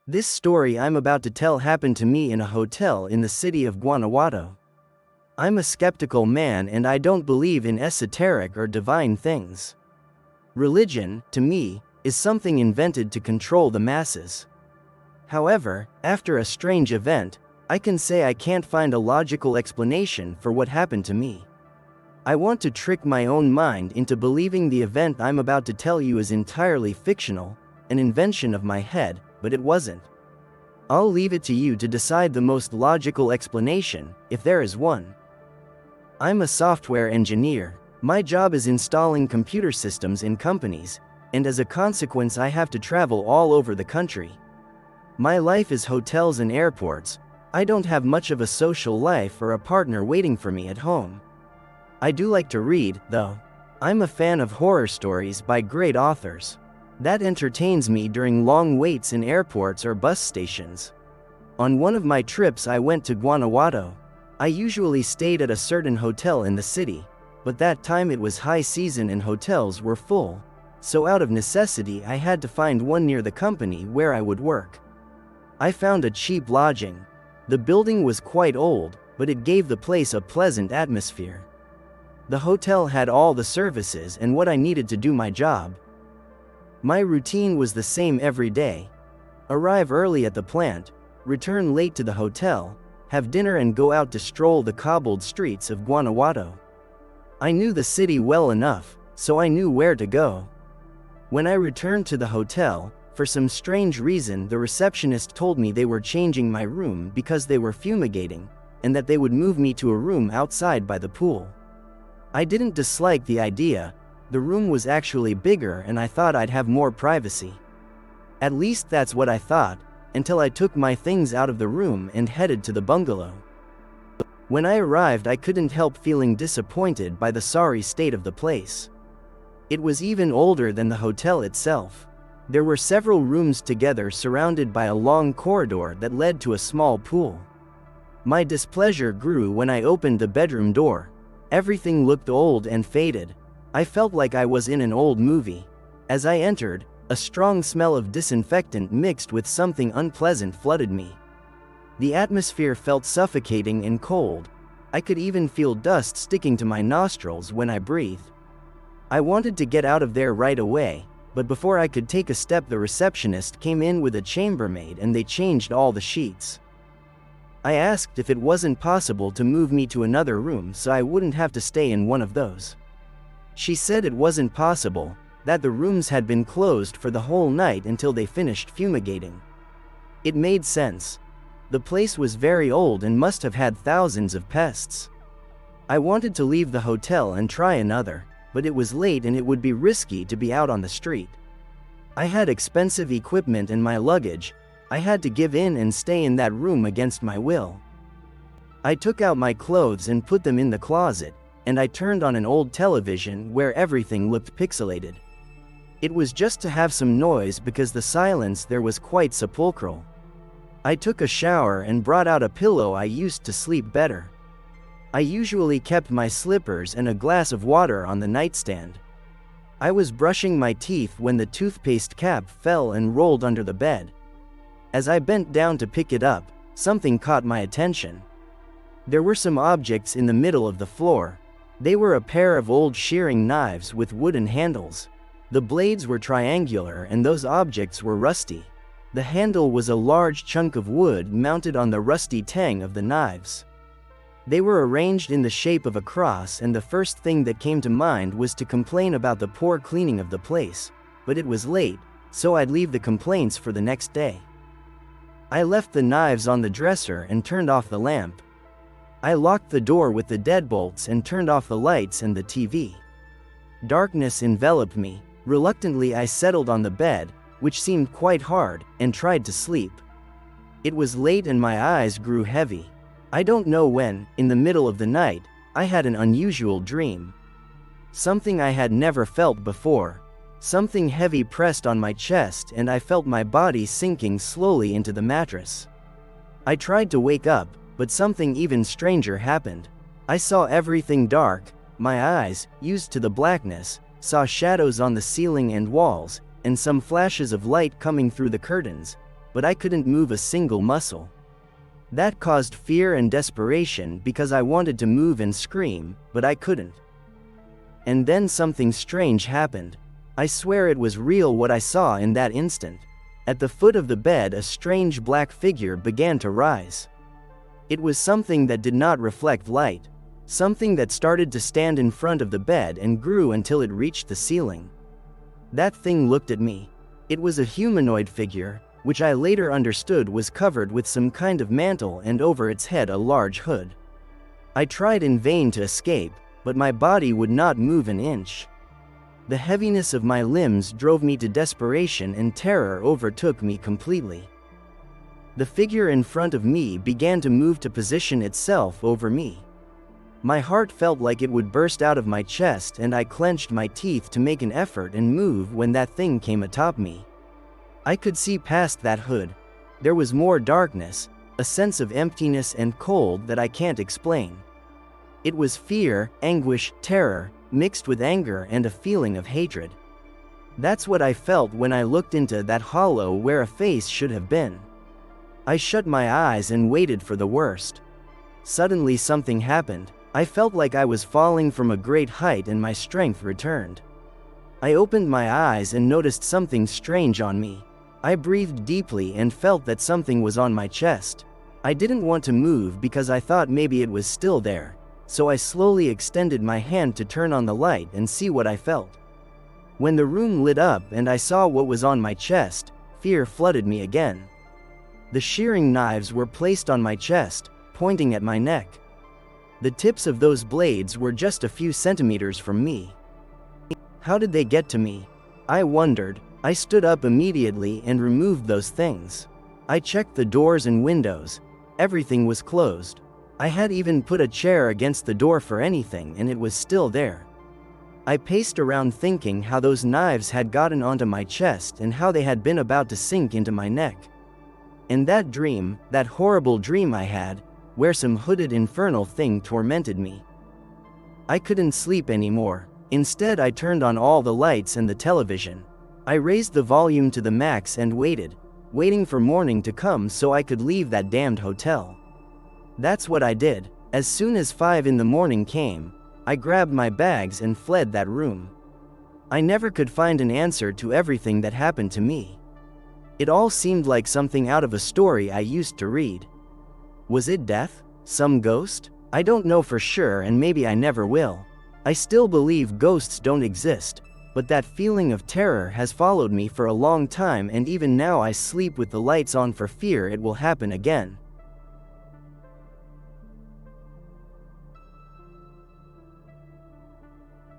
This story I'm about to tell happened to me in a hotel in the city of Guanajuato. I'm a skeptical man and I don't believe in esoteric or divine things. Religion, to me, is something invented to control the masses. However, after a strange event, I can say I can't find a logical explanation for what happened to me. I want to trick my own mind into believing the event I'm about to tell you is entirely fictional, an invention of my head, but it wasn't. I'll leave it to you to decide the most logical explanation, if there is one. I'm a software engineer. My job is installing computer systems in companies, and as a consequence I have to travel all over the country. My life is hotels and airports. I don't have much of a social life or a partner waiting for me at home. I do like to read, though. I'm a fan of horror stories by great authors. That entertains me during long waits in airports or bus stations. On one of my trips I went to Guanajuato. I usually stayed at a certain hotel in the city, but that time it was high season and hotels were full, so out of necessity I had to find one near the company where I would work. I found a cheap lodging. The building was quite old, but it gave the place a pleasant atmosphere. The hotel had all the services and what I needed to do my job. My routine was the same every day. Arrive early at the plant, return late to the hotel, have dinner and go out to stroll the cobbled streets of Guanajuato. I knew the city well enough, so I knew where to go. When I returned to the hotel, for some strange reason the receptionist told me they were changing my room because they were fumigating, and that they would move me to a room outside by the pool. I didn't dislike the idea. The room was actually bigger and I thought I'd have more privacy. At least that's what I thought, until I took my things out of the room and headed to the bungalow. When I arrived I couldn't help feeling disappointed by the sorry state of the place. It was even older than the hotel itself. There were several rooms together surrounded by a long corridor that led to a small pool. My displeasure grew when I opened the bedroom door. Everything looked old and faded. I felt like I was in an old movie. As I entered, a strong smell of disinfectant mixed with something unpleasant flooded me. The atmosphere felt suffocating and cold. I could even feel dust sticking to my nostrils when I breathed. I wanted to get out of there right away, but before I could take a step the receptionist came in with a chambermaid and they changed all the sheets. I asked if it wasn't possible to move me to another room so I wouldn't have to stay in one of those. She said it wasn't possible, that the rooms had been closed for the whole night until they finished fumigating. It made sense. The place was very old and must have had thousands of pests. I wanted to leave the hotel and try another, but it was late and it would be risky to be out on the street. I had expensive equipment and my luggage. I had to give in and stay in that room against my will. I took out my clothes and put them in the closet, and I turned on an old television where everything looked pixelated. It was just to have some noise because the silence there was quite sepulchral. I took a shower and brought out a pillow I used to sleep better. I usually kept my slippers and a glass of water on the nightstand. I was brushing my teeth when the toothpaste cap fell and rolled under the bed. As I bent down to pick it up, something caught my attention. There were some objects in the middle of the floor. They were a pair of old shearing knives with wooden handles. The blades were triangular and those objects were rusty. The handle was a large chunk of wood mounted on the rusty tang of the knives. They were arranged in the shape of a cross, and the first thing that came to mind was to complain about the poor cleaning of the place, but it was late, so I'd leave the complaints for the next day. I left the knives on the dresser and turned off the lamp. I locked the door with the deadbolts and turned off the lights and the TV. Darkness enveloped me. Reluctantly I settled on the bed, which seemed quite hard, and tried to sleep. It was late and my eyes grew heavy. I don't know when, in the middle of the night, I had an unusual dream. Something I had never felt before. Something heavy pressed on my chest and I felt my body sinking slowly into the mattress. I tried to wake up, but something even stranger happened. I saw everything dark. My eyes, used to the blackness, saw shadows on the ceiling and walls, and some flashes of light coming through the curtains, but I couldn't move a single muscle. That caused fear and desperation because I wanted to move and scream, but I couldn't. And then something strange happened. I swear it was real what I saw in that instant. At the foot of the bed, a strange black figure began to rise. It was something that did not reflect light, something that started to stand in front of the bed and grew until it reached the ceiling. That thing looked at me. It was a humanoid figure, which I later understood was covered with some kind of mantle and over its head a large hood. I tried in vain to escape, but my body would not move an inch. The heaviness of my limbs drove me to desperation and terror overtook me completely. The figure in front of me began to move to position itself over me. My heart felt like it would burst out of my chest and I clenched my teeth to make an effort and move when that thing came atop me. I could see past that hood. There was more darkness, a sense of emptiness and cold that I can't explain. It was fear, anguish, terror, mixed with anger and a feeling of hatred. That's what I felt when I looked into that hollow where a face should have been. I shut my eyes and waited for the worst. Suddenly something happened. I felt like I was falling from a great height and my strength returned. I opened my eyes and noticed something strange on me. I breathed deeply and felt that something was on my chest. I didn't want to move because I thought maybe it was still there, so I slowly extended my hand to turn on the light and see what I felt. When the room lit up and I saw what was on my chest, fear flooded me again. The shearing knives were placed on my chest, pointing at my neck. The tips of those blades were just a few centimeters from me. How did they get to me? I wondered. I stood up immediately and removed those things. I checked the doors and windows. Everything was closed. I had even put a chair against the door for anything and it was still there. I paced around thinking how those knives had gotten onto my chest and how they had been about to sink into my neck. And that dream, that horrible dream I had, where some hooded infernal thing tormented me. I couldn't sleep anymore. Instead, I turned on all the lights and the television. I raised the volume to the max and waiting for morning to come so I could leave that damned hotel. That's what I did. As soon as 5 in the morning came, I grabbed my bags and fled that room. I never could find an answer to everything that happened to me. It all seemed like something out of a story I used to read. Was it death? Some ghost? I don't know for sure and maybe I never will. I still believe ghosts don't exist, but that feeling of terror has followed me for a long time and even now I sleep with the lights on for fear it will happen again.